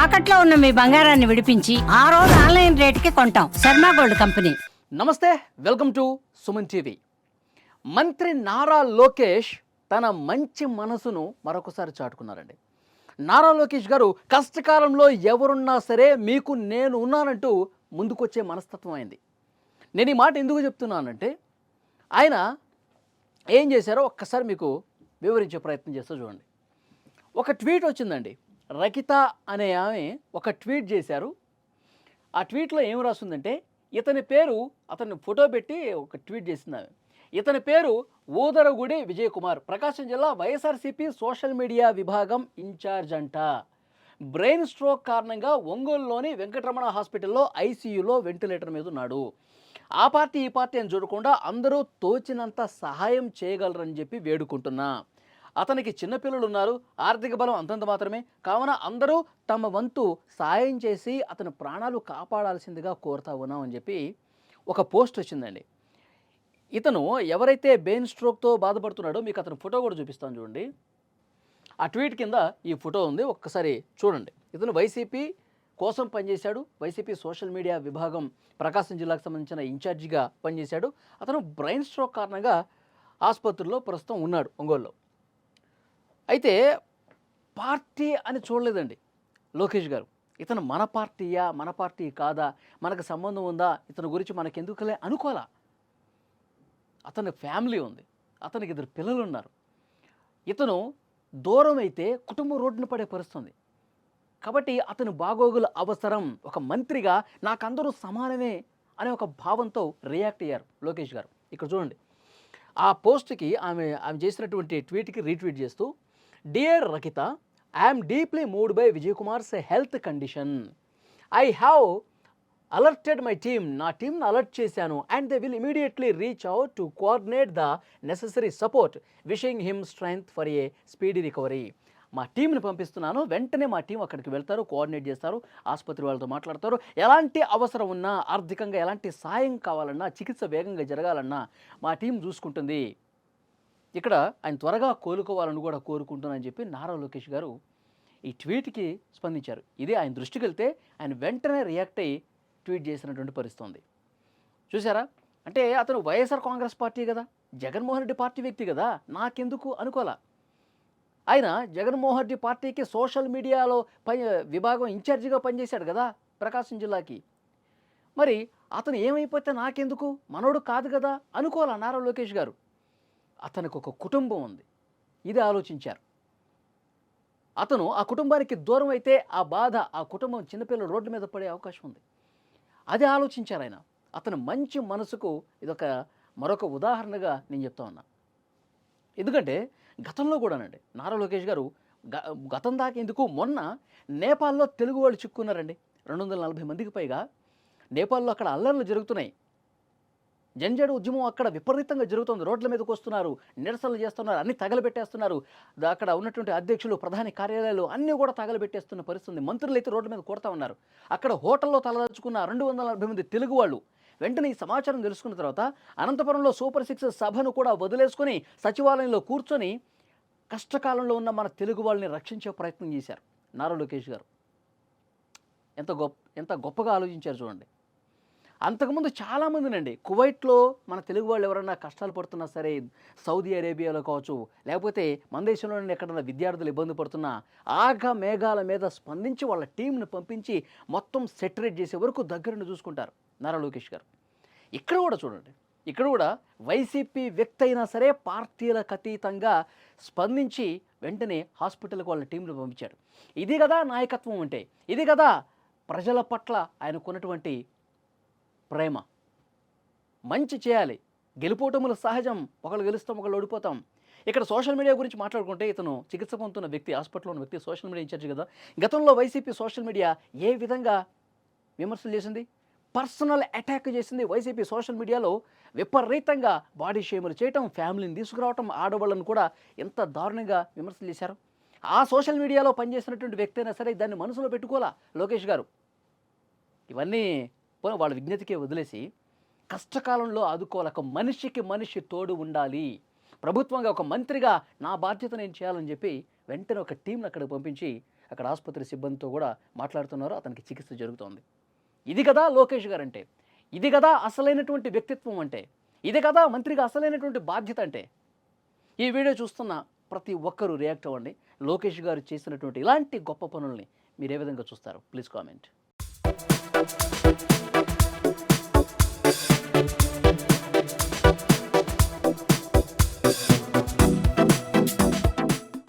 తాకట్లో ఉన్న మీ బంగారాన్ని విడిపించి ఆ రోజు ఆన్లైన్ రేటుకి కొంటాం. Sharma gold company. నమస్తే, వెల్కమ్ టు సుమన్ టీవీ. మంత్రి నారా లోకేష్ తన మంచి మనసును మరొకసారి చాటుకున్నారండి. నారా లోకేష్ గారు కష్టకాలంలో ఎవరున్నా సరే మీకు నేను ఉన్నానంటూ ముందుకొచ్చే మనస్తత్వం అయింది. నేను ఈ మాట ఎందుకు చెప్తున్నానంటే ఆయన ఏం చేశారో ఒక్కసారి మీకు వివరించే ప్రయత్నం చేస్తూ చూడండి. ఒక ట్వీట్ వచ్చిందండి. రకిత అనే ఆమె ఒక ట్వీట్ చేశారు. ఆ ట్వీట్లో ఏం రాస్తుందంటే ఇతని పేరు, అతన్ని ఫోటో పెట్టి ఒక ట్వీట్ చేసింది ఆమె. ఇతని పేరు ఊదరగుడి విజయ్ కుమార్, ప్రకాశం జిల్లా వైఎస్ఆర్సీపీ సోషల్ మీడియా విభాగం ఇన్ఛార్జ్ అంట. బ్రెయిన్ స్ట్రోక్ కారణంగా ఒంగోలులోని వెంకటరమణ హాస్పిటల్లో ఐసీయూలో వెంటిలేటర్ మీద ఉన్నాడు. ఆ పార్టీ ఈ పార్టీ అని చూడకుండా అందరూ తోచినంత సహాయం చేయగలరని చెప్పి వేడుకుంటున్నా. అతనికి చిన్నపిల్లలు ఉన్నారు, ఆర్థిక బలం అంతంత మాత్రమే, కావున అందరూ తమ వంతు సాయం చేసి అతని ప్రాణాలు కాపాడాల్సిందిగా కోరుతా ఉన్నాం అని చెప్పి ఒక పోస్ట్ వచ్చిందండి. ఇతను ఎవరైతే బ్రెయిన్ స్ట్రోక్తో బాధపడుతున్నాడో మీకు అతని ఫోటో కూడా చూపిస్తాను చూడండి. ఆ ట్వీట్ కింద ఈ ఫోటో ఉంది, ఒక్కసారి చూడండి. ఇతను వైసీపీ కోసం పనిచేశాడు. వైసీపీ సోషల్ మీడియా విభాగం ప్రకాశం జిల్లాకు సంబంధించిన ఇన్ఛార్జిగా పనిచేశాడు. అతను బ్రెయిన్ స్ట్రోక్ కారణంగా ఆసుపత్రిలో ప్రస్తుతం ఉన్నాడు ఒంగోలులో. అయితే పార్టీ అని చూడలేదండి లోకేష్ గారు. ఇతను మన పార్టీయా, మన పార్టీ కాదా, మనకు సంబంధం ఉందా, ఇతని గురించి మనకెందుకులే అనుకోవాలా. అతని ఫ్యామిలీ ఉంది, అతనికి 2 పిల్లలు ఉన్నారు. ఇతను దూరం అయితే కుటుంబం రోడ్డున పడే పరిస్థితుంది. కాబట్టి అతని బాగోగుల అవసరం. ఒక మంత్రిగా నాకందరూ సమానమే అనే ఒక భావంతో రియాక్ట్ అయ్యారు లోకేష్ గారు. ఇక్కడ చూడండి, ఆ పోస్ట్కి ఆమె చేసినటువంటి ట్వీట్కి రీట్వీట్ చేస్తూ, dear Rakita, I'm deeply moved by Vijay Kumar's health condition. I have alerted my team. నా టీమ్ను అలర్ట్ చేశాను. And they will immediately reach out to coordinate the necessary support, wishing him strength for a speedy recovery. మా టీంని పంపిస్తున్నాను, వెంటనే మా team అక్కడికి వెళ్తారు, కోఆర్డినేట్ చేస్తారు, ఆసుపత్రి వాళ్ళతో మాట్లాడతారు. ఎలాంటి అవసరం ఉన్నా, ఆర్థికంగా ఎలాంటి సాయం కావాలన్నా, చికిత్స వేగంగా జరగాలన్నా మా టీం చూసుకుంటుంది. ఇక్కడ ఆయన త్వరగా కోలుకోవాలని కూడా కోరుకుంటున్నానని చెప్పి నారా లోకేష్ గారు ఈ ట్వీట్కి స్పందించారు. ఇది ఆయన దృష్టికి వెళ్తే ఆయన వెంటనే రియాక్ట్ అయ్యి ట్వీట్ చేసినటువంటి పరిస్థితి ఉంది. చూసారా? అంటే అతను వైఎస్ఆర్ కాంగ్రెస్ పార్టీ కదా, జగన్మోహన్ రెడ్డి పార్టీ వ్యక్తి కదా, నాకెందుకు అనుకోవాలా. ఆయన జగన్మోహన్ రెడ్డి పార్టీకి సోషల్ మీడియాలో విభాగం ఇన్ఛార్జిగా పనిచేశాడు కదా ప్రకాశం జిల్లాకి. మరి అతను ఏమైపోతే నాకెందుకు, మనోడు కాదు కదా అనుకోవాలా నారా లోకేష్ గారు. అతనికి ఒక కుటుంబం ఉంది, ఇది ఆలోచించారు. అతను ఆ కుటుంబానికి దూరం అయితే ఆ బాధ, ఆ కుటుంబం చిన్నపిల్లలు రోడ్డు మీద పడే అవకాశం ఉంది. అది ఆలోచించారు ఆయన. అతని మంచి మనసుకు ఇదొక మరొక ఉదాహరణగా నేను చెప్తా ఉన్నా. ఎందుకంటే గతంలో కూడానండి నారా లోకేష్ గారు గతం దాకా ఎందుకు, మొన్న నేపాల్లో తెలుగు వాళ్ళు చిక్కున్నారండి. 240 మందికి పైగా నేపాల్లో అక్కడ అల్లర్లు జరుగుతున్నాయి. జంజాడు ఉద్యమం అక్కడ విపరీతంగా జరుగుతుంది. రోడ్ల మీదకి వస్తున్నారు, నిరసనలు చేస్తున్నారు, అన్ని తగలబెట్టేస్తున్నారు. అక్కడ ఉన్నటువంటి అధ్యక్షులు, ప్రధాని కార్యాలయాలు అన్నీ కూడా తగలబెట్టేస్తున్న పరిస్థితి. మంత్రులు అయితే రోడ్ల మీద కొడతా ఉన్నారు. అక్కడ హోటల్లో తలదాచుకున్న 240 మంది తెలుగు వాళ్ళు వెంటనే ఈ సమాచారం తెలుసుకున్న తర్వాత అనంతపురంలో సూపర్ 6 సభను కూడా వదిలేసుకొని సచివాలయంలో కూర్చొని కష్టకాలంలో ఉన్న మన తెలుగు వాళ్ళని రక్షించే ప్రయత్నం చేశారు నారా లోకేష్ గారు. ఎంత గొప్పగా ఆలోచించారు చూడండి. అంతకుముందు చాలామందినండి కువైట్లో మన తెలుగు వాళ్ళు ఎవరైనా కష్టాలు పడుతున్నా సరే, సౌదీ అరేబియాలో కావచ్చు, లేకపోతే మన దేశంలోనే ఎక్కడైనా విద్యార్థులు ఇబ్బంది పడుతున్నా ఆగ మేఘాల మీద స్పందించి వాళ్ళ టీంను పంపించి మొత్తం సెటరేట్ చేసే వరకు దగ్గరుండి చూసుకుంటారు నారా లోకేష్ గారు. ఇక్కడ కూడా చూడండి, ఇక్కడ కూడా వైసీపీ వ్యక్తి అయినా సరే పార్టీలకు అతీతంగా స్పందించి వెంటనే హాస్పిటల్కి వాళ్ళ టీంను పంపించాడు. ఇది కదా నాయకత్వం అంటే, ఇది కదా ప్రజల పట్ల ఆయనకున్నటువంటి ప్రేమ. మంచి చేయాలి, గెలుపోటములు సహజం, ఒకళ్ళు గెలుస్తాం ఒకళ్ళు ఓడిపోతాం. ఇక్కడ సోషల్ మీడియా గురించి మాట్లాడుకుంటే ఇతను చికిత్స పొందుతున్న వ్యక్తి, హాస్పిటల్లో ఉన్న వ్యక్తి సోషల్ మీడియా ఇన్ఛార్జ్ కదా. గతంలో వైసీపీ సోషల్ మీడియా ఏ విధంగా విమర్శలు చేసింది, పర్సనల్ అటాక్ చేసింది. వైసీపీ సోషల్ మీడియాలో విపరీతంగా బాడీ షేములు చేయటం, ఫ్యామిలీని తీసుకురావటం, ఆడవాళ్ళను కూడా ఎంత దారుణంగా విమర్శలు చేశారు. ఆ సోషల్ మీడియాలో పనిచేసినటువంటి వ్యక్తి అయినా సరే దాన్ని మనసులో పెట్టుకోవాలా లోకేష్ గారు. ఇవన్నీ వాళ్ళ విజ్ఞతకే వదిలేసి కష్టకాలంలో ఆదుకోవాలి. ఒక మనిషికి మనిషి తోడు ఉండాలి. ప్రభుత్వంగా ఒక మంత్రిగా నా బాధ్యత నేను చేయాలని చెప్పి వెంటనే ఒక టీంని అక్కడికి పంపించి అక్కడ ఆసుపత్రి సిబ్బందితో కూడా మాట్లాడుతున్నారు, అతనికి చికిత్స జరుగుతోంది. ఇది కదా లోకేష్ గారు అంటే, ఇది కదా అసలైనటువంటి వ్యక్తిత్వం అంటే, ఇది కదా మంత్రిగా అసలైనటువంటి బాధ్యత అంటే. ఈ వీడియో చూస్తున్న ప్రతి ఒక్కరూ రియాక్ట్ అవ్వండి. లోకేష్ గారు చేసినటువంటి ఇలాంటి గొప్ప పనుల్ని మీరు ఏ విధంగా చూస్తారు? Please comment.